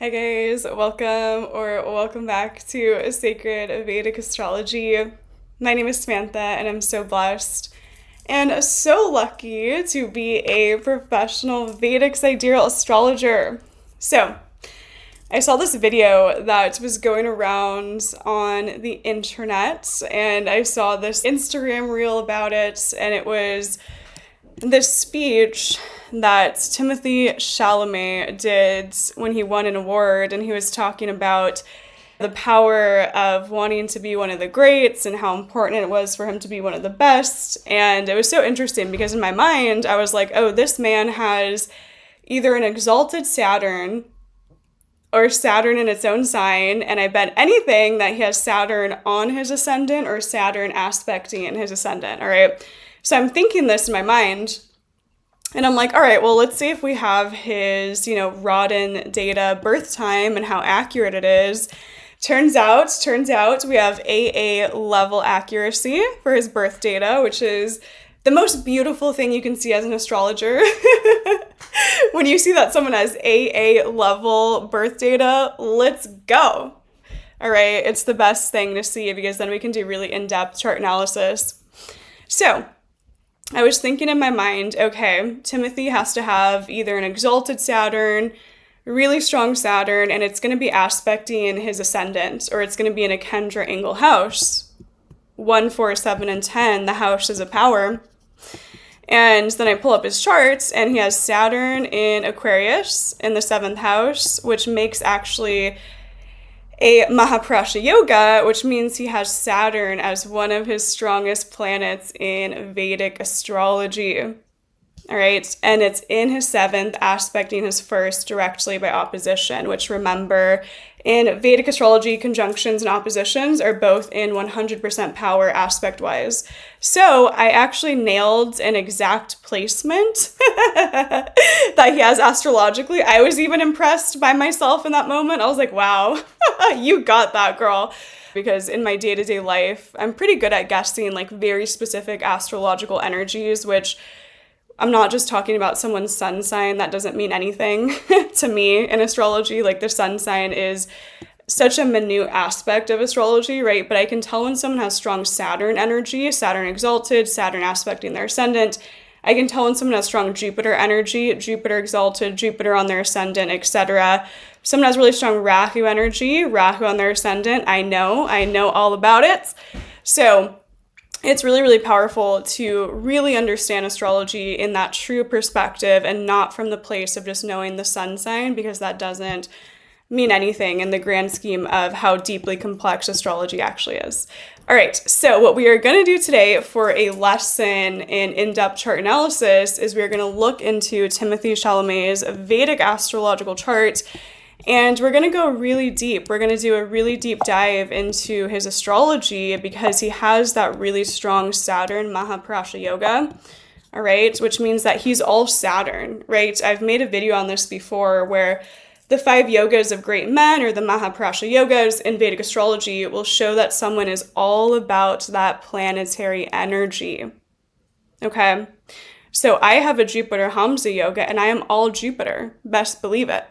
Hi guys, welcome back to Sacred Vedic Astrology. My name is Samantha and I'm so blessed and so lucky to be a professional Vedic sidereal astrologer. So, I saw this video that was going around on the internet and I saw this Instagram reel about it, and it was this speech that Timothee Chalamet did when he won an award, and he was talking about the power of wanting to be one of the greats and how important it was for him to be one of the best. And it was so interesting because in my mind, I was like, oh, this man has either an exalted Saturn or Saturn in its own sign, and I bet anything that he has Saturn on his ascendant or Saturn aspecting in his ascendant, all right? So I'm thinking this in my mind, and I'm like, all right, well, let's see if we have his, Rodden data birth time and how accurate it is. Turns out we have AA level accuracy for his birth data, which is the most beautiful thing you can see as an astrologer. When you see that someone has AA level birth data, let's go. All right, it's the best thing to see because then we can do really in-depth chart analysis. So, I was thinking in my mind, okay, Timothy has to have either an exalted Saturn, really strong Saturn, and it's going to be aspecting his ascendant, or it's going to be in a Kendra angle house. 1, 4, 7, and 10, the house is a power. And then I pull up his charts, and he has Saturn in Aquarius in the 7th house, which makes actually a Mahaprasha Yoga, which means he has Saturn as one of his strongest planets in Vedic astrology. All right, and it's in his 7th, aspecting his 1st directly by opposition, which remember, in Vedic astrology, conjunctions and oppositions are both in 100% power aspect-wise. So I actually nailed an exact placement that he has astrologically. I was even impressed by myself in that moment. I was like, wow, you got that, girl. Because in my day-to-day life, I'm pretty good at guessing like very specific astrological energies, which I'm not just talking about someone's sun sign. That doesn't mean anything to me in astrology. Like the sun sign is such a minute aspect of astrology, right? But I can tell when someone has strong Saturn energy, Saturn exalted, Saturn aspecting their ascendant. I can tell when someone has strong Jupiter energy, Jupiter exalted, Jupiter on their ascendant, etc. Someone has really strong Rahu energy, Rahu on their ascendant. I know all about it. So it's really, really powerful to really understand astrology in that true perspective and not from the place of just knowing the sun sign, because that doesn't mean anything in the grand scheme of how deeply complex astrology actually is. All right, so what we are going to do today for a lesson in in-depth chart analysis is we are going to look into Timothee Chalamet's Vedic astrological chart. And we're going to go really deep. We're going to do a really deep dive into his astrology because he has that really strong Saturn Mahaprasha Yoga, all right, which means that he's all Saturn, right? I've made a video on this before where the 5 yogas of great men, or the Mahaprasha yogas in Vedic astrology, will show that someone is all about that planetary energy, okay? So I have a Jupiter Hamsa yoga and I am all Jupiter, best believe it.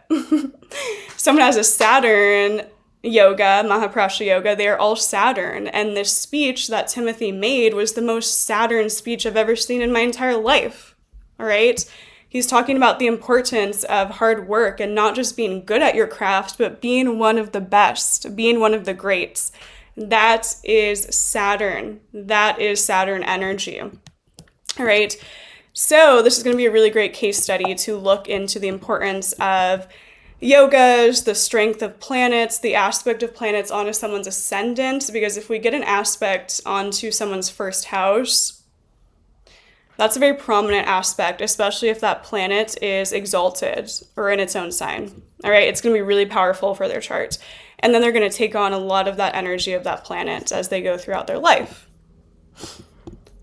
Someone has a Saturn yoga, Mahaprasha yoga, they are all Saturn. And this speech that Timothy made was the most Saturn speech I've ever seen in my entire life, all right? He's talking about the importance of hard work and not just being good at your craft, but being one of the best, being one of the greats. That is Saturn. That is Saturn energy, all right? So this is going to be a really great case study to look into the importance of yogas, the strength of planets, the aspect of planets onto someone's ascendant, because if we get an aspect onto someone's 1st house, that's a very prominent aspect, especially if that planet is exalted or in its own sign. All right, it's going to be really powerful for their chart. And then they're going to take on a lot of that energy of that planet as they go throughout their life.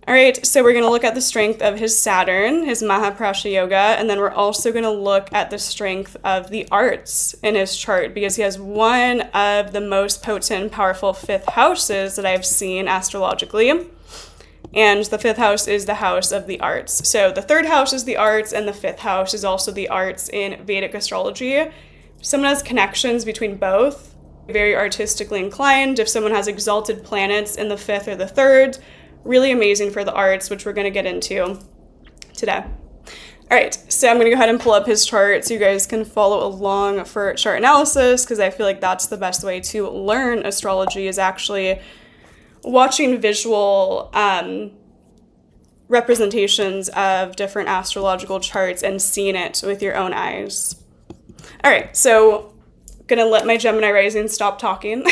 All right, so we're going to look at the strength of his Saturn, his Mahaprasha Yoga, and then we're also going to look at the strength of the arts in his chart because he has one of the most potent, powerful 5th houses that I've seen astrologically. And the 5th house is the house of the arts. So the 3rd house is the arts, and the 5th house is also the arts in Vedic astrology. someone has connections between both, very artistically inclined. If someone has exalted planets in the 5th or the 3rd, really amazing for the arts, which we're going to get into today. All right, so I'm going to go ahead and pull up his chart so you guys can follow along for chart analysis, because I feel like that's the best way to learn astrology, is actually watching visual representations of different astrological charts and seeing it with your own eyes. All right, so I'm going to let my Gemini rising stop talking,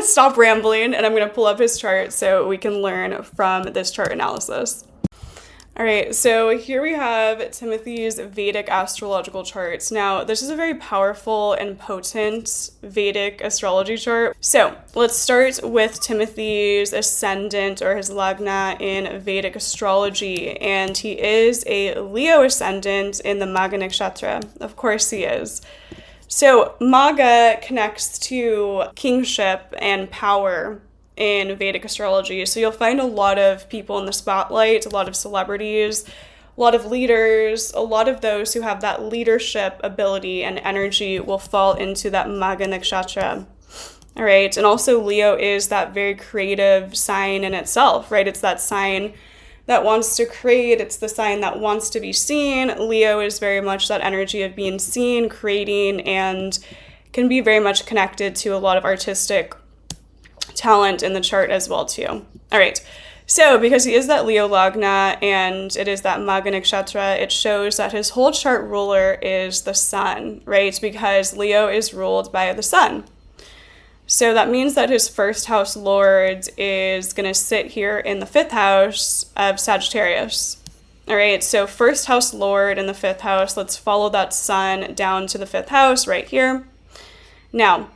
stop rambling, and I'm going to pull up his chart so we can learn from this chart analysis. All right, so here we have Timothy's Vedic astrological charts. Now, this is a very powerful and potent Vedic astrology chart. So let's start with Timothy's ascendant, or his lagna, in Vedic astrology. And he is a Leo ascendant in the Magha Nakshatra. Of course he is. So Magha connects to kingship and power in Vedic astrology. So you'll find a lot of people in the spotlight, a lot of celebrities, a lot of leaders, a lot of those who have that leadership ability and energy will fall into that Magha Nakshatra. All right. And also Leo is that very creative sign in itself, right? It's that sign that wants to create. It's the sign that wants to be seen. Leo is very much that energy of being seen, creating, and can be very much connected to a lot of artistic talent in the chart as well too. All right, so because he is that Leo lagna and it is that Magha Nakshatra, it shows that his whole chart ruler is the sun, right? Because Leo is ruled by the sun. So that means that his first house lord is going to sit here in the 5th house of Sagittarius. All right, so first house lord in the 5th house, let's follow that sun down to the 5th house right here. Now,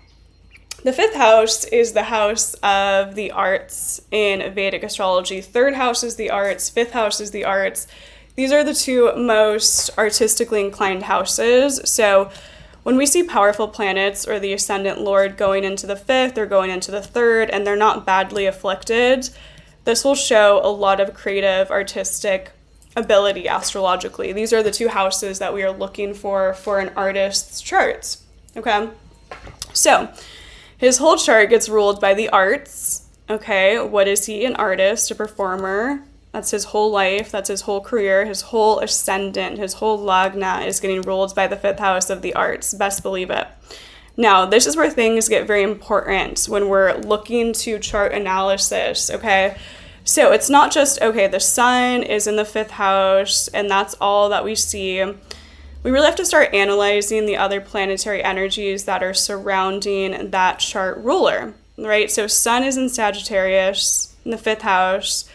the 5th house is the house of the arts in Vedic astrology. 3rd house is the arts. 5th house is the arts. These are the two most artistically inclined houses. So when we see powerful planets or the ascendant lord going into the 5th or going into the 3rd, and they're not badly afflicted, this will show a lot of creative, artistic ability astrologically. These are the two houses that we are looking for an artist's chart. Okay? So his whole chart gets ruled by the arts. Okay, what is he? An artist, a performer. That's his whole life. That's his whole career. His whole ascendant, his whole lagna is getting ruled by the 5th house of the arts. Best believe it. Now, this is where things get very important when we're looking to chart analysis, okay? So it's not just, okay, the sun is in the 5th house and that's all that we see. We really have to start analyzing the other planetary energies that are surrounding that chart ruler, right? So sun is in Sagittarius in the 5th house,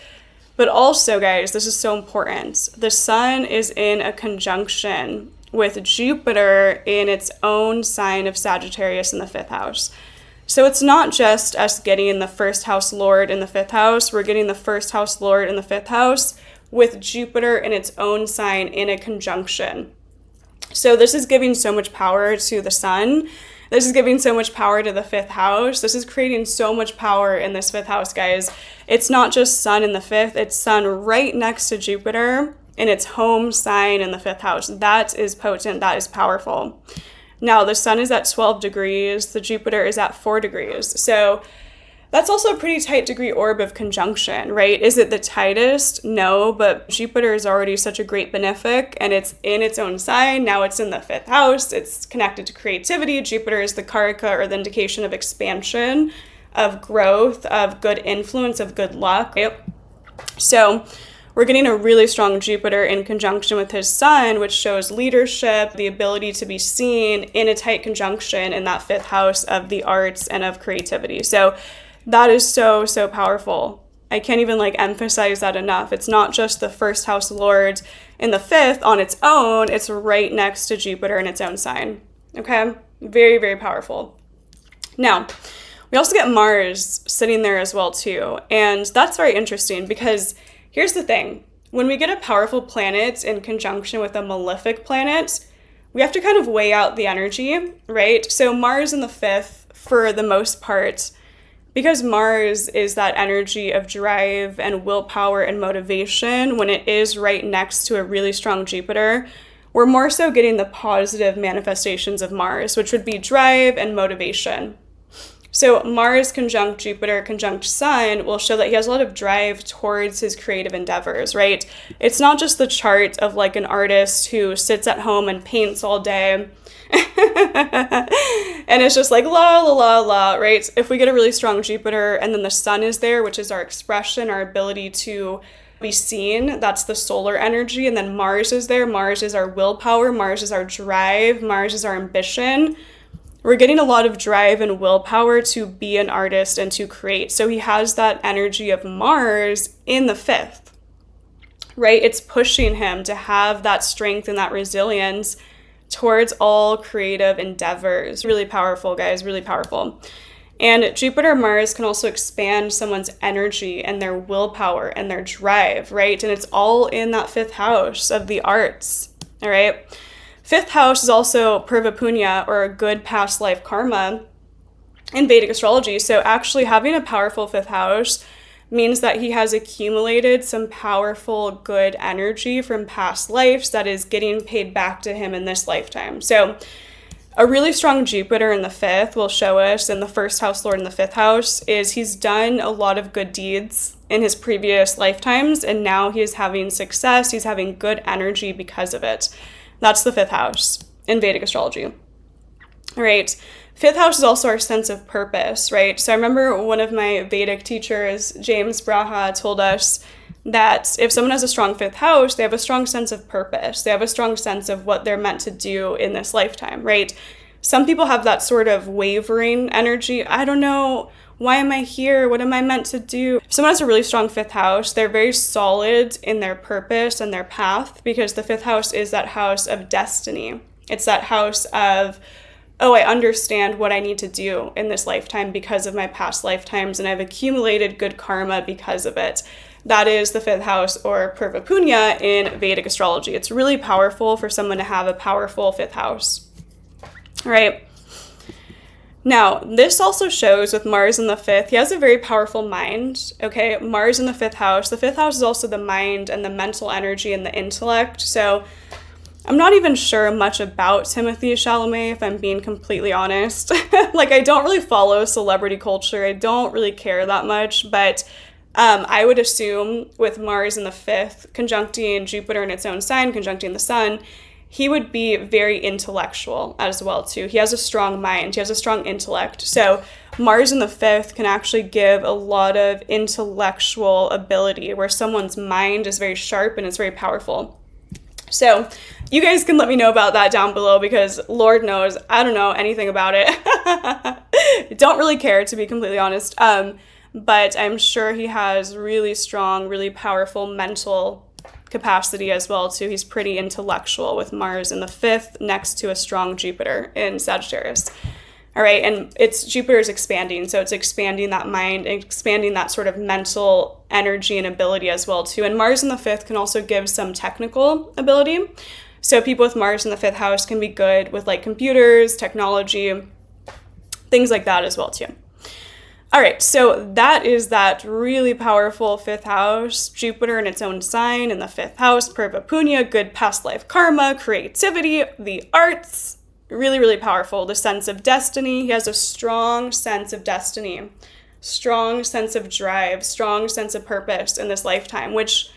but also, guys, this is so important. The sun is in a conjunction with Jupiter in its own sign of Sagittarius in the 5th house. So it's not just us getting the first house lord in the 5th house, we're getting the first house lord in the 5th house with Jupiter in its own sign in a conjunction. So this is giving so much power to the sun. This is giving so much power to the 5th house. This is creating so much power in this 5th house, guys. It's not just sun in the 5th, it's sun right next to Jupiter in its home sign in the 5th house. That is potent, that is powerful. Now, the sun is at 12 degrees, the Jupiter is at 4 degrees. So that's also a pretty tight degree orb of conjunction, right? Is it the tightest? No, but Jupiter is already such a great benefic and it's in its own sign. Now it's in the 5th house. It's connected to creativity. Jupiter is the karaka, or the indication of expansion, of growth, of good influence, of good luck. Yep. So we're getting a really strong Jupiter in conjunction with his sun, which shows leadership, the ability to be seen in a tight conjunction in that 5th house of the arts and of creativity. So that is so, so powerful. I can't even emphasize that enough. It's not just the first house lord in the 5th on its own. It's right next to Jupiter in its own sign. Okay? Very, very powerful. Now, we also get Mars sitting there as well too. And that's very interesting because here's the thing. When we get a powerful planet in conjunction with a malefic planet, we have to kind of weigh out the energy, right? So Mars in the 5th, for the most part, because Mars is that energy of drive and willpower and motivation, when it is right next to a really strong Jupiter, we're more so getting the positive manifestations of Mars, which would be drive and motivation. So Mars conjunct Jupiter conjunct Sun will show that he has a lot of drive towards his creative endeavors, right? It's not just the chart of like an artist who sits at home and paints all day and it's just like la la la la, right? If we get a really strong Jupiter and then the Sun is there, which is our expression, our ability to be seen, that's the solar energy, and then Mars is there. Mars is our willpower, Mars is our drive, Mars is our ambition. We're getting a lot of drive and willpower to be an artist and to create. So he has that energy of Mars in the 5th, right? It's pushing him to have that strength and that resilience towards all creative endeavors. Really powerful, guys, really powerful. And Jupiter Mars can also expand someone's energy and their willpower and their drive, right? And it's all in that 5th house of the arts, all right? 5th house is also purva punya, or a good past life karma in Vedic astrology. So actually having a powerful 5th house means that he has accumulated some powerful good energy from past lives that is getting paid back to him in this lifetime. So a really strong Jupiter in the 5th will show us, and the 1st house lord in the 5th house, is he's done a lot of good deeds in his previous lifetimes, and now he is having success. He's having good energy because of it. That's the 5th house in Vedic astrology. All right. 5th house is also our sense of purpose, right? So I remember one of my Vedic teachers, James Braha, told us that if someone has a strong 5th house, they have a strong sense of purpose. They have a strong sense of what they're meant to do in this lifetime, right? Some people have that sort of wavering energy. I don't know. Why am I here? What am I meant to do? If someone has a really strong 5th house, they're very solid in their purpose and their path, because the 5th house is that house of destiny. It's that house of, oh, I understand what I need to do in this lifetime because of my past lifetimes, and I've accumulated good karma because of it. That is the 5th house, or purva punya, in Vedic astrology. It's really powerful for someone to have a powerful 5th house. All right. Now, this also shows with Mars in the 5th, he has a very powerful mind, okay? Mars in the 5th house. The 5th house is also the mind and the mental energy and the intellect. So I'm not even sure much about Timothee Chalamet, if I'm being completely honest. Like, I don't really follow celebrity culture. I don't really care that much, but I would assume with Mars in the 5th, conjuncting Jupiter in its own sign, conjuncting the Sun, he would be very intellectual as well, too. He has a strong mind. He has a strong intellect. So Mars in the 5th can actually give a lot of intellectual ability, where someone's mind is very sharp and it's very powerful. So you guys can let me know about that down below, because Lord knows I don't know anything about it. Don't really care, to be completely honest. But I'm sure he has really strong, really powerful mental capacity as well, too. He's pretty intellectual with Mars in the 5th next to a strong Jupiter in Sagittarius. All right, and it's Jupiter's expanding, so it's expanding that mind, expanding that sort of mental energy and ability as well, too. And Mars in the 5th can also give some technical ability. So people with Mars in the 5th house can be good with like computers, technology, things like that as well, too. All right, so that is that really powerful 5th house, Jupiter in its own sign in the 5th house, purva punya, good past life karma, creativity, the arts, really, really powerful. The sense of destiny, he has a strong sense of destiny, strong sense of drive, strong sense of purpose in this lifetime, which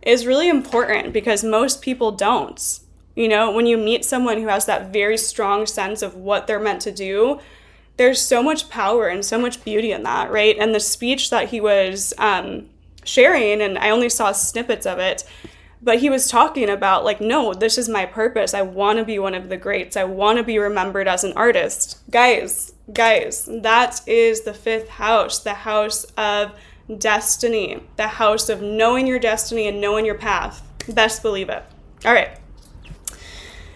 is really important because most people don't. You know, when you meet someone who has that very strong sense of what they're meant to do, there's so much power and so much beauty in that, right? And the speech that he was sharing, and I only saw snippets of it, but he was talking about like, no, this is my purpose. I want to be one of the greats. I want to be remembered as an artist. Guys, that is the 5th house, the house of destiny, the house of knowing your destiny and knowing your path. Best believe it. All right.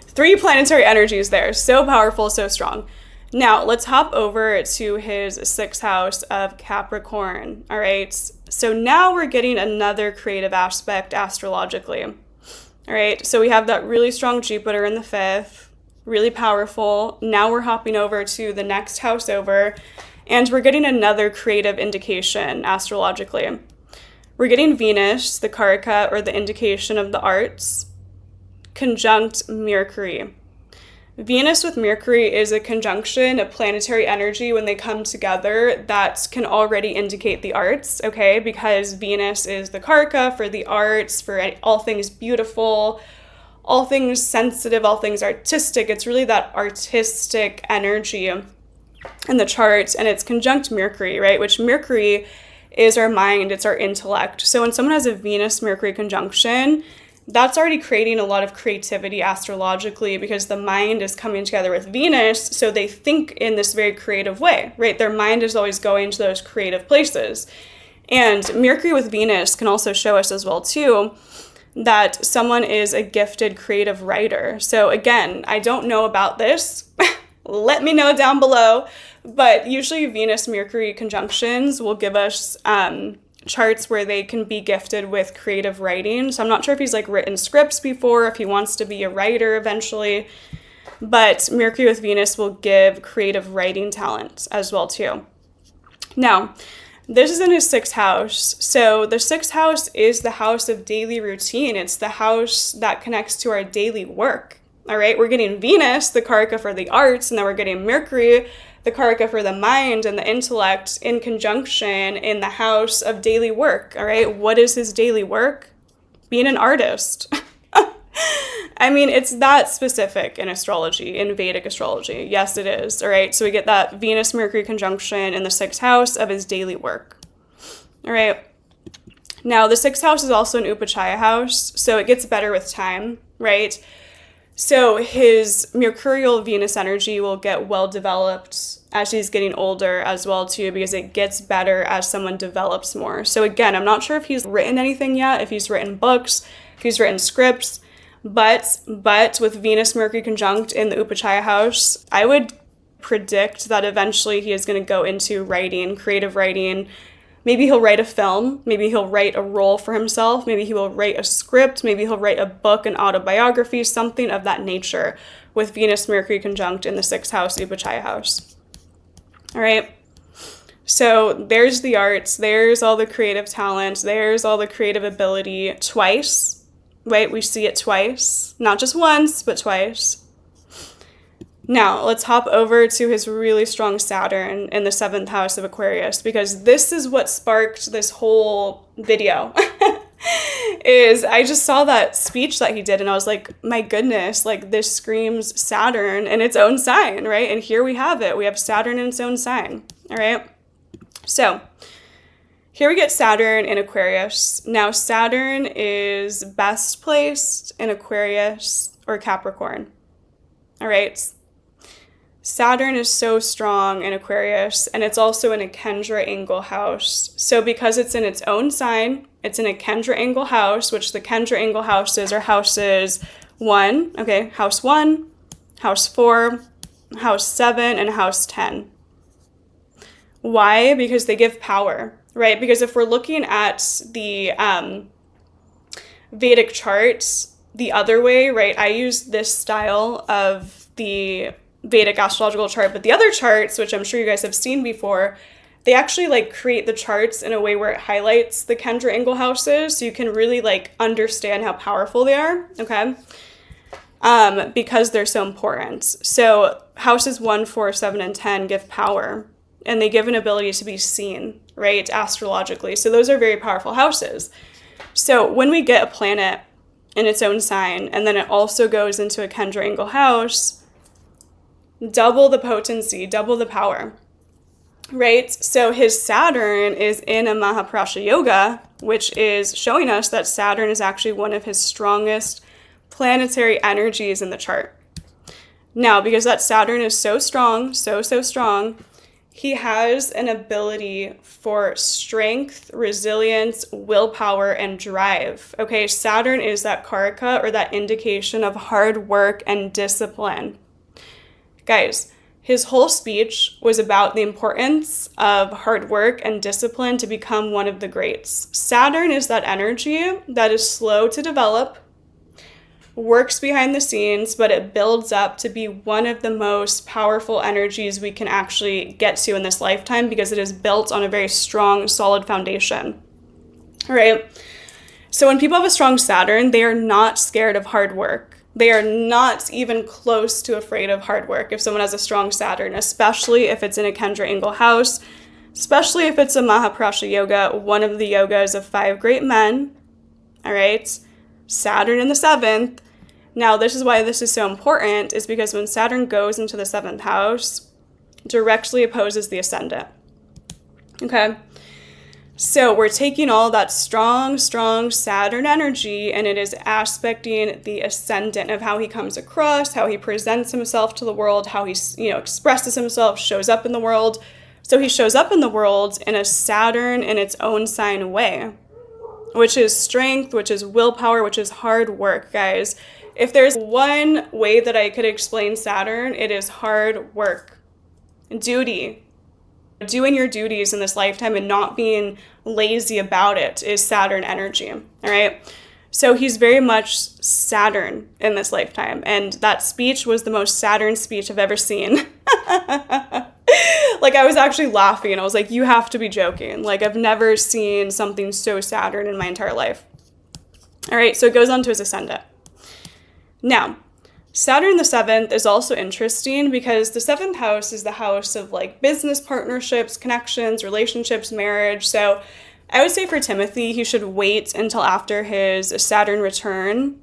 3 planetary energies there. So powerful, so strong. Now, let's hop over to his 6th house of Capricorn, all right? So now we're getting another creative aspect astrologically, all right? So we have that really strong Jupiter in the 5th, really powerful. Now we're hopping over to the next house over, and we're getting another creative indication astrologically. We're getting Venus, the Karaka, or the indication of the arts, conjunct Mercury. Venus with Mercury is a conjunction, a planetary energy when they come together that can already indicate the arts, okay? Because Venus is the karaka for the arts, for all things beautiful, all things sensitive, all things artistic. It's really that artistic energy in the chart, and it's conjunct Mercury, right? Which Mercury is our mind, it's our intellect. So when someone has a Venus-Mercury conjunction, that's already creating a lot of creativity astrologically because the mind is coming together with Venus, so they think in this very creative way, right? Their mind is always going to those creative places. And Mercury with Venus can also show us as well, too, that someone is a gifted creative writer. So again, I don't know about this. Let me know down below. But usually Venus-Mercury conjunctions will give us charts where they can be gifted with creative writing. So I'm not sure if he's like written scripts before, if he wants to be a writer eventually, but Mercury with Venus will give creative writing talent as well too. Now, this is in his 6th house. So the 6th house is the house of daily routine. It's the house that connects to our daily work. All right, we're getting Venus, the karaka for the arts, and then we're getting Mercury, the karaka for the mind and the intellect, in conjunction in the house of daily work. All right, what is his daily work? Being an artist. I mean, it's that specific in astrology, in Vedic astrology. Yes, it is. All right, so we get that Venus-Mercury conjunction in the 6th house of his daily work. All right, now the 6th house is also an Upachaya house, so it gets better with time, right? So his mercurial Venus energy will get well developed as he's getting older as well too, because it gets better as someone develops more. So again, I'm not sure if he's written anything yet, if he's written books, if he's written scripts, but with Venus Mercury conjunct in the Upachaya house, I would predict that eventually he is going to go into writing, creative writing. Maybe he'll write a film, maybe he'll write a role for himself, maybe he will write a script, maybe he'll write a book, an autobiography, something of that nature with Venus Mercury conjunct in the 6th house, Upachaya house. All right, so there's the arts, there's all the creative talent, there's all the creative ability twice, right? We see it twice, not just once, but twice. Now, let's hop over to his really strong Saturn in the 7th house of Aquarius, because this is what sparked this whole video. Is I just saw that speech that he did, and I was like, my goodness, like this screams Saturn in its own sign, right? And here we have it. We have Saturn in its own sign, all right? So here we get Saturn in Aquarius. Now, Saturn is best placed in Aquarius or Capricorn, all right? Saturn is so strong in Aquarius, and it's also in a Kendra angle house. So because it's in its own sign, it's in a Kendra angle house, which the Kendra angle houses are houses 1, okay, house 1, house 4, house 7, and house 10. Why? Because they give power, right? Because if we're looking at the Vedic charts the other way, right, I use this style of the Vedic astrological chart, but the other charts, which I'm sure you guys have seen before, they actually like create the charts in a way where it highlights the Kendra angle houses, so you can really like understand how powerful they are, okay? Because they're so important. So houses 1, 4, 7, and 10 give power, and they give an ability to be seen, right, astrologically. So those are very powerful houses. So when we get a planet in its own sign, and then it also goes into a Kendra angle house, double the potency, double the power, right? So his Saturn is in a Mahaprasha Yoga, which is showing us that Saturn is actually one of his strongest planetary energies in the chart. Now, because that Saturn is so strong, so strong, he has an ability for strength, resilience, willpower, and drive. Okay, Saturn is that karaka, or that indication of hard work and discipline. Guys, his whole speech was about the importance of hard work and discipline to become one of the greats. Saturn is that energy that is slow to develop, works behind the scenes, but it builds up to be one of the most powerful energies we can actually get to in this lifetime, because it is built on a very strong, solid foundation. All right? So when people have a strong Saturn, they are not scared of hard work. They are not even close to afraid of hard work if someone has a strong Saturn, especially if it's in a Kendra Angle house, especially if it's a Mahaprasha yoga, one of the yogas of 5 great men. All right, Saturn in the 7th. Now, this is why this is so important, is because when Saturn goes into the 7th house, directly opposes the ascendant. Okay? So we're taking all that strong Saturn energy, and it is aspecting the ascendant of how he comes across, how he presents himself to the world, how he, expresses himself, shows up in the world. So he shows up in the world in a Saturn in its own sign way, which is strength, which is willpower, which is hard work, guys. If there's one way that I could explain Saturn, it is hard work, duty. Doing your duties in this lifetime and not being lazy about it is Saturn energy, all right? So he's very much Saturn in this lifetime, and that speech was the most Saturn speech I've ever seen. Like, I was actually laughing, and I was like, you have to be joking. Like, I've never seen something so Saturn in my entire life. All right, so it goes on to his ascendant. Now, Saturn the 7th is also interesting because the 7th house is the house of like business partnerships, connections, relationships, marriage. So I would say for Timothy, he should wait until after his Saturn return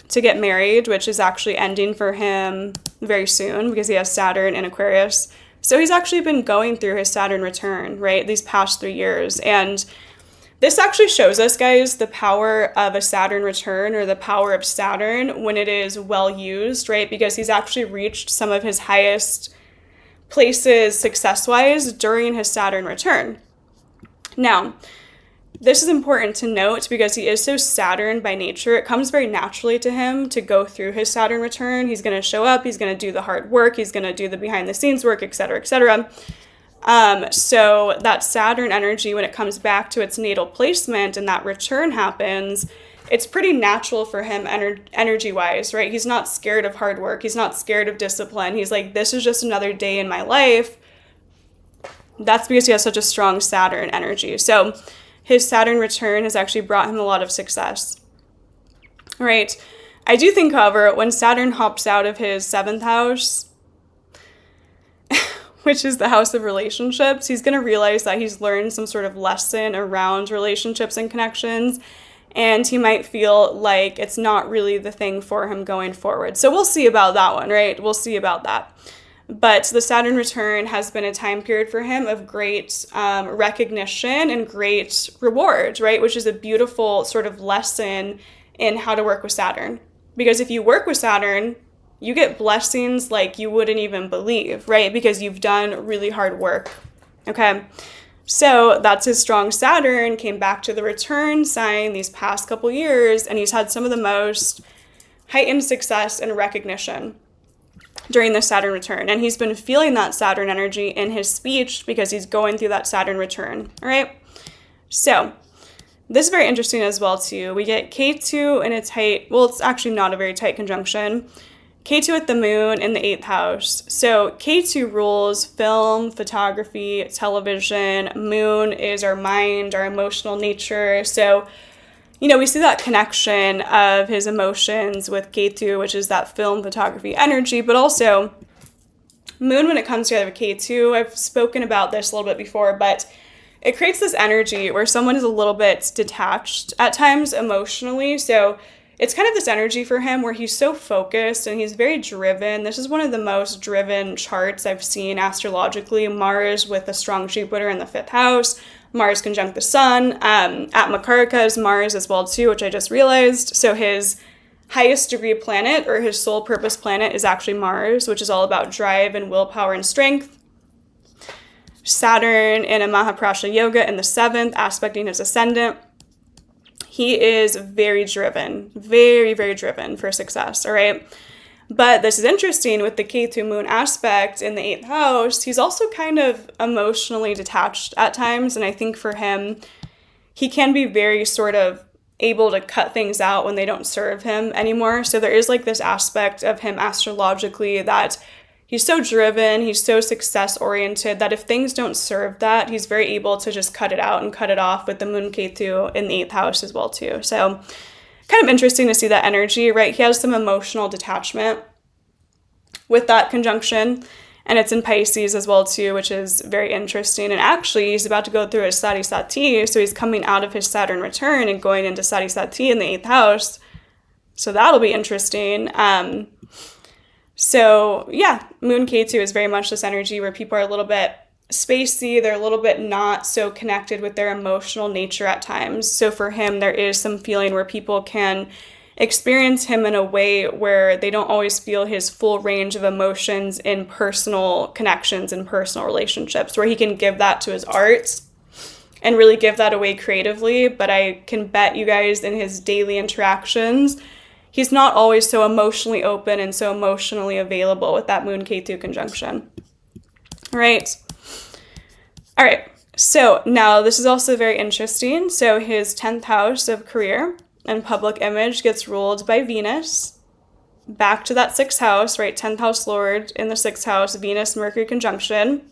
to get married, which is actually ending for him very soon because he has Saturn in Aquarius. So he's actually been going through his Saturn return, right, these past 3 years. And this actually shows us, guys, the power of a Saturn return, or the power of Saturn when it is well used, right? Because he's actually reached some of his highest places success-wise during his Saturn return. Now, this is important to note because he is so Saturn by nature. It comes very naturally to him to go through his Saturn return. He's going to show up. He's going to do the hard work. He's going to do the behind-the-scenes work, etc., etc. So that Saturn energy, when it comes back to its natal placement and that return happens, it's pretty natural for him energy-wise, right? He's not scared of hard work. He's not scared of discipline. He's like, this is just another day in my life. That's because he has such a strong Saturn energy. So his Saturn return has actually brought him a lot of success, right? I do think, however, when Saturn hops out of his 7th house, which is the house of relationships, he's going to realize that he's learned some sort of lesson around relationships and connections, and he might feel like it's not really the thing for him going forward. So we'll see about that one, right? We'll see about that. But the Saturn return has been a time period for him of great recognition and great reward, right? Which is a beautiful sort of lesson in how to work with Saturn. Because if you work with Saturn, you get blessings like you wouldn't even believe, right? Because you've done really hard work, okay? So that's his strong Saturn, came back to the return sign these past couple years, and he's had some of the most heightened success and recognition during the Saturn return. And he's been feeling that Saturn energy in his speech because he's going through that Saturn return, all right? So this is very interesting as well, too. We get K2 in a tight, well, it's actually not a very tight conjunction. K2 with the moon in the 8th house. So K2 rules film, photography, television. Moon is our mind, our emotional nature. So, we see that connection of his emotions with K2, which is that film, photography energy, but also moon when it comes together with K2. I've spoken about this a little bit before, but it creates this energy where someone is a little bit detached at times emotionally. So it's kind of this energy for him where he's so focused and he's very driven. This is one of the most driven charts I've seen astrologically. Mars with a strong Jupiter in the 5th house. Mars conjunct the sun. At Makaraka is Mars as well too, which I just realized. So his highest degree planet, or his sole purpose planet, is actually Mars, which is all about drive and willpower and strength. Saturn in a Mahaprasha yoga in the 7th, aspecting his ascendant. He is very driven, very, very driven for success, all right? But this is interesting with the K2 moon aspect in the 8th house. He's also kind of emotionally detached at times, and I think for him, he can be very sort of able to cut things out when they don't serve him anymore. So there is like this aspect of him astrologically that he's so driven, he's so success-oriented that if things don't serve that, he's very able to just cut it out and cut it off with the moon K2 in the 8th house as well too. So kind of interesting to see that energy, right? He has some emotional detachment with that conjunction, and it's in Pisces as well too, which is very interesting. And actually, he's about to go through his Sati Sati, so he's coming out of his Saturn return and going into Sati Sati in the 8th house. So that'll be interesting. So yeah, Moon Ketu is very much this energy where people are a little bit spacey, they're a little bit not so connected with their emotional nature at times. So for him, there is some feeling where people can experience him in a way where they don't always feel his full range of emotions in personal connections and personal relationships, where he can give that to his art and really give that away creatively. But I can bet you guys in his daily interactions, he's not always so emotionally open and so emotionally available with that Moon Ketu conjunction. All right. So now this is also very interesting. So his 10th house of career and public image gets ruled by Venus. Back to that 6th house, right? 10th house Lord in the 6th house, Venus-Mercury conjunction.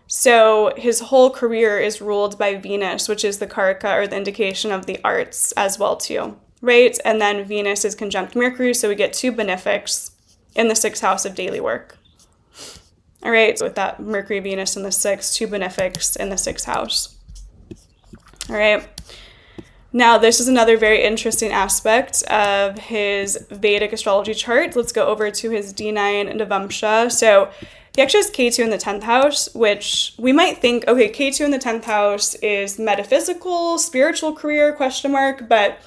So his whole career is ruled by Venus, which is the karaka, or the indication of the arts as well too, right? And then Venus is conjunct Mercury, so we get 2 benefics in the 6th house of daily work. All right, so with that Mercury, Venus in the 6th, 2 benefics in the 6th house. All right. Now, this is another very interesting aspect of his Vedic astrology chart. Let's go over to his D9 Navamsha. So he actually has Ketu in the 10th house, which we might think, okay, Ketu in the 10th house is metaphysical, spiritual career, question mark, but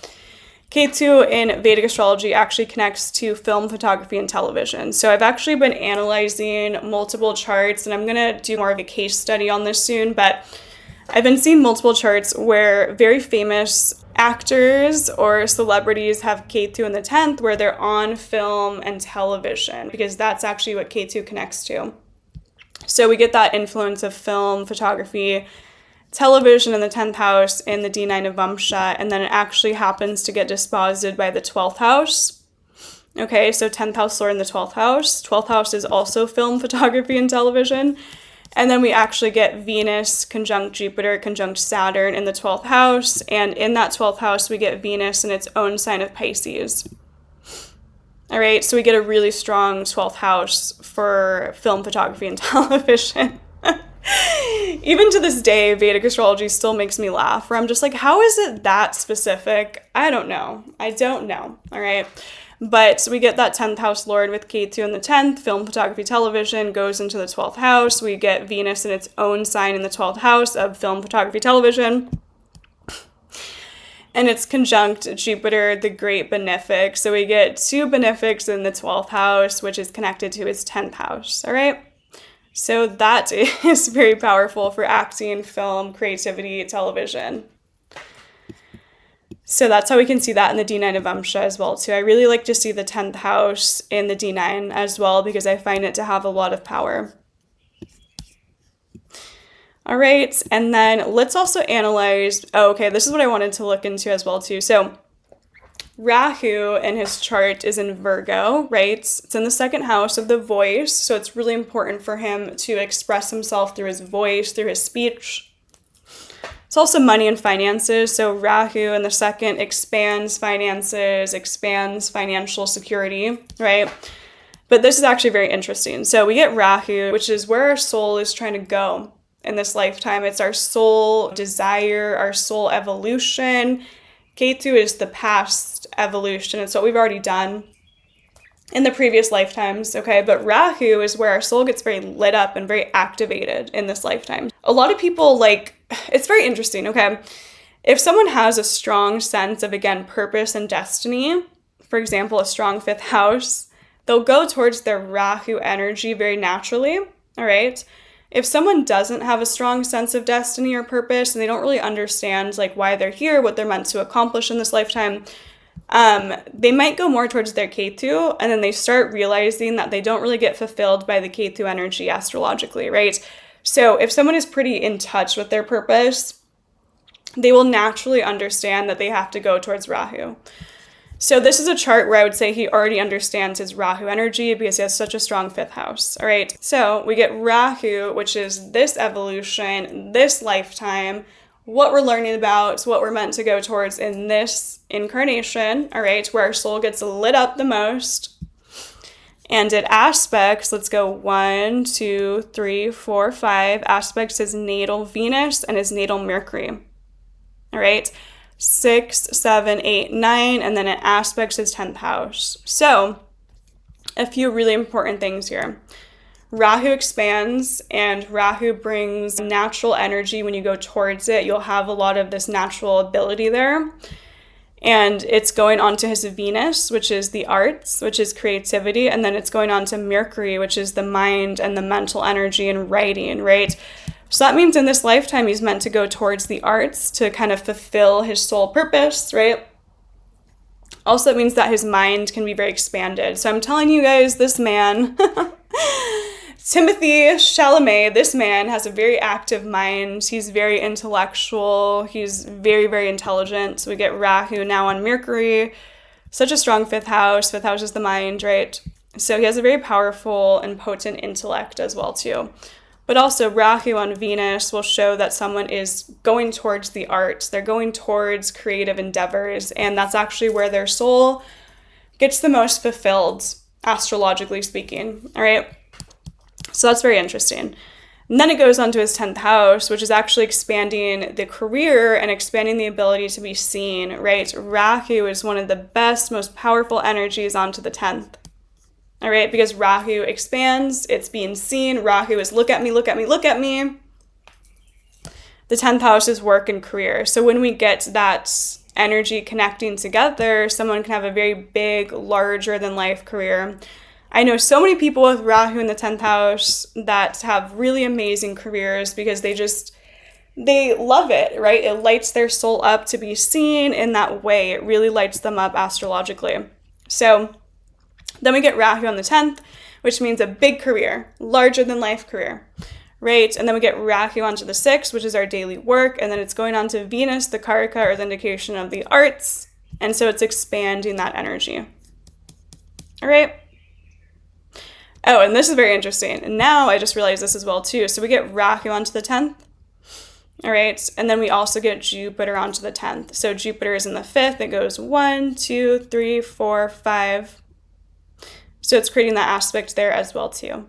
Ketu in Vedic astrology actually connects to film, photography, and television. So I've actually been analyzing multiple charts, and I'm going to do more of a case study on this soon, but I've been seeing multiple charts where very famous actors or celebrities have Ketu in the 10th, where they're on film and television, because that's actually what Ketu connects to. So we get that influence of film, photography, television in the 10th house in the D9 Navamsha, and then it actually happens to get disposited by the 12th house. Okay, so 10th house Lord in the 12th house. 12th house is also film, photography, and television. And then we actually get Venus conjunct Jupiter conjunct Saturn in the 12th house. And in that 12th house, we get Venus in its own sign of Pisces. All right, so we get a really strong 12th house for film, photography, and television. Even to this day, Vedic astrology still makes me laugh, where I'm just like, how is it that specific? I don't know. All right. But we get that 10th house Lord with Ketu in the 10th, film, photography, television goes into the 12th house. We get Venus in its own sign in the 12th house of film, photography, television. And it's conjunct Jupiter, the great benefic. So we get 2 benefics in the 12th house, which is connected to his 10th house. All right. So that is very powerful for acting, film, creativity, television. So that's how we can see that in the D9 Navamsha as well too. I really like to see the 10th house in the D9 as well, because I find it to have a lot of power. All right, and then let's also analyze, this is what I wanted to look into as well too. So Rahu in his chart is in Virgo, right? It's in the 2nd house of the voice, so it's really important for him to express himself through his voice, through his speech. It's also money and finances, so Rahu in the 2nd expands finances, expands financial security, right? But this is actually very interesting. So we get Rahu, which is where our soul is trying to go in this lifetime. It's our soul desire, our soul evolution. Ketu is the past evolution. It's what we've already done in the previous lifetimes, okay? But Rahu is where our soul gets very lit up and very activated in this lifetime. A lot of people, it's very interesting, okay? If someone has a strong sense of, again, purpose and destiny, for example, a strong 5th house, they'll go towards their Rahu energy very naturally, all right? If someone doesn't have a strong sense of destiny or purpose, and they don't really understand why they're here, what they're meant to accomplish in this lifetime, they might go more towards their Ketu, and then they start realizing that they don't really get fulfilled by the Ketu energy astrologically, right? So if someone is pretty in touch with their purpose, they will naturally understand that they have to go towards Rahu. So this is a chart where I would say he already understands his Rahu energy because he has such a strong 5th house. All right. So we get Rahu, which is this evolution, this lifetime, what we're learning about, what we're meant to go towards in this incarnation, all right, where our soul gets lit up the most. And it aspects, let's go 1, 2, 3, 4, 5, aspects his natal Venus and his natal Mercury. All right, 6, 7, 8, 9, and then it aspects his 10th house. So a few really important things here. Rahu expands, and Rahu brings natural energy. When you go towards it, you'll have a lot of this natural ability there. And it's going on to his Venus, which is the arts, which is creativity. And then it's going on to Mercury, which is the mind and the mental energy and writing, right? So that means in this lifetime, he's meant to go towards the arts to kind of fulfill his soul purpose, right? Also, it means that his mind can be very expanded. So I'm telling you guys, this man, Timothee Chalamet, this man has a very active mind. He's very intellectual. He's very, very intelligent. So we get Rahu now on Mercury. Such a strong 5th house. 5th house is the mind, right? So he has a very powerful and potent intellect as well, too. But also Rahu on Venus will show that someone is going towards the arts. They're going towards creative endeavors. And that's actually where their soul gets the most fulfilled, astrologically speaking, all right? So that's very interesting. And then it goes on to his 10th house, which is actually expanding the career and expanding the ability to be seen, right? Rahu is one of the best, most powerful energies onto the 10th, all right? Because Rahu expands, it's being seen. Rahu is look at me, look at me, look at me. The 10th house is work and career. So when we get that energy connecting together, someone can have a very big, larger than life career. I know so many people with Rahu in the 10th house that have really amazing careers because they love it, right? It lights their soul up to be seen in that way. It really lights them up astrologically. So then we get Rahu on the 10th, which means a big career, larger than life career, right? And then we get Rahu onto the 6th, which is our daily work. And then it's going on to Venus, the Karaka, or the indication of the arts. And so it's expanding that energy. All right. Oh, and this is very interesting. And now I just realized this as well, too. So we get Rahu onto the 10th. All right. And then we also get Jupiter onto the 10th. So Jupiter is in the 5th. It goes 1, 2, 3, 4, 5. So it's creating that aspect there as well, too.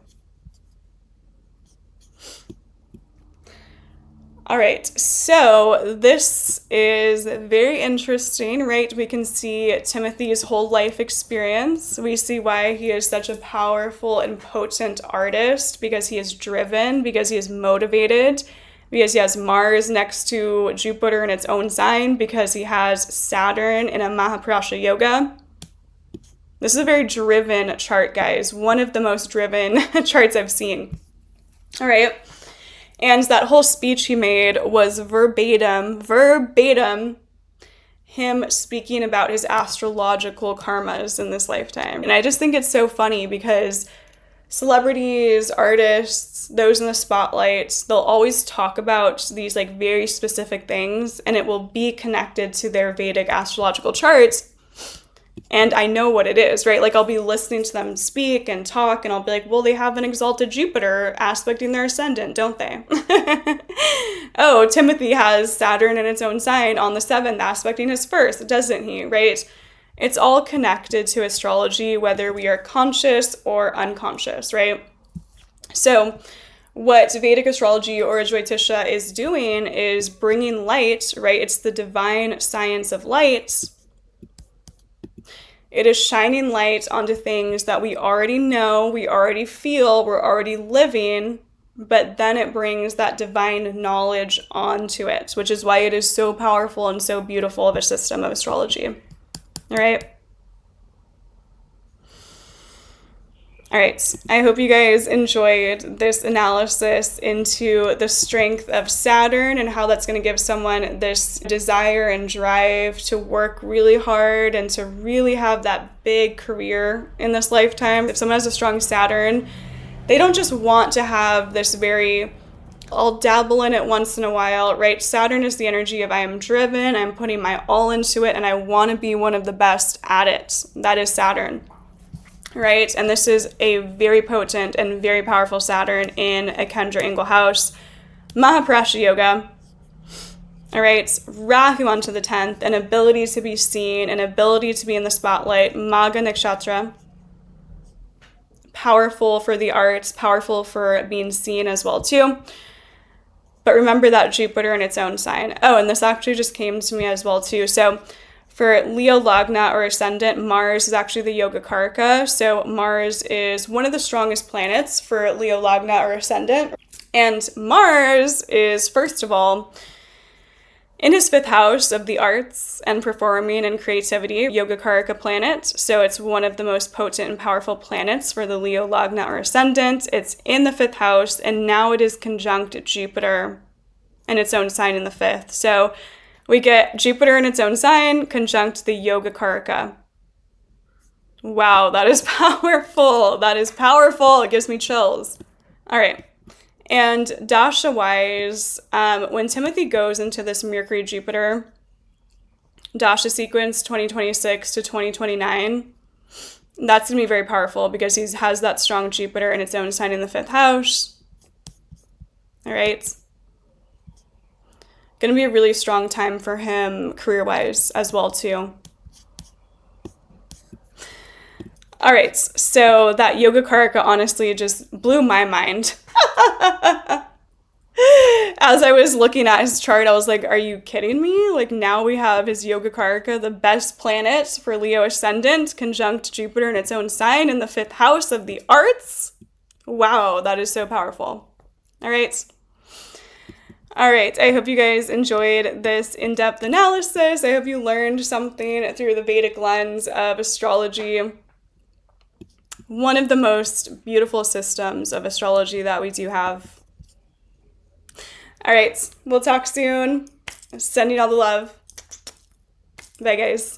All right, so this is very interesting, right? We can see Timothy's whole life experience. We see why he is such a powerful and potent artist, because he is driven, because he is motivated, because he has Mars next to Jupiter in its own sign, because he has Saturn in a Mahaprasha Yoga. This is a very driven chart, guys. One of the most driven charts I've seen. All right. And that whole speech he made was verbatim, him speaking about his astrological karmas in this lifetime. And I just think it's so funny because celebrities, artists, those in the spotlight, they'll always talk about these like very specific things, and it will be connected to their Vedic astrological charts. And I know what it is, right? Like I'll be listening to them speak and talk, and I'll be like, well, they have an exalted Jupiter aspecting their ascendant, don't they? Oh, Timothy has Saturn in its own sign on the 7th aspecting his 1st, doesn't he, right? It's all connected to astrology, whether we are conscious or unconscious, right? So what Vedic astrology or Jyotisha is doing is bringing light, right? It's the divine science of light. It is shining light onto things that we already know, we already feel, we're already living, but then it brings that divine knowledge onto it, which is why it is so powerful and so beautiful of a system of astrology. All right? All right, I hope you guys enjoyed this analysis into the strength of Saturn and how that's going to give someone this desire and drive to work really hard and to really have that big career in this lifetime. If someone has a strong Saturn, they don't just want to have this very, I'll dabble in it once in a while, right? Saturn is the energy of I am driven, I'm putting my all into it, and I want to be one of the best at it. That is Saturn. Right? And this is a very potent and very powerful Saturn in a Kendra Angle house, Mahaprasha Yoga. All right, Rahu onto the 10th, an ability to be seen, an ability to be in the spotlight, Magha Nakshatra. Powerful for the arts, powerful for being seen as well too. But remember that Jupiter in its own sign. Oh, and this actually just came to me as well too. So for Leo Lagna or ascendant, Mars is actually the Yogacaraka. So Mars is one of the strongest planets for Leo Lagna or ascendant. And Mars is, first of all, in his 5th house of the arts and performing and creativity, Yogacaraka planet. So it's one of the most potent and powerful planets for the Leo Lagna or ascendant. It's in the 5th house, and now it is conjunct Jupiter in its own sign in the 5th. So we get Jupiter in its own sign, conjunct the Yogacaraka. Wow, that is powerful. That is powerful. It gives me chills. All right. And Dasha-wise, when Timothy goes into this Mercury-Jupiter Dasha sequence 2026 to 2029, that's going to be very powerful because he has that strong Jupiter in its own sign in the 5th house. All right. Going to be a really strong time for him career-wise as well, too. All right, so that Yogacaraka honestly just blew my mind. As I was looking at his chart, I was like, are you kidding me? Like, now we have his Yogacaraka, the best planet for Leo ascendant, conjunct Jupiter in its own sign in the 5th house of the arts. Wow, that is so powerful. All right. All right, I hope you guys enjoyed this in-depth analysis. I hope you learned something through the Vedic lens of astrology. One of the most beautiful systems of astrology that we do have. All right, we'll talk soon. Sending all the love. Bye, guys.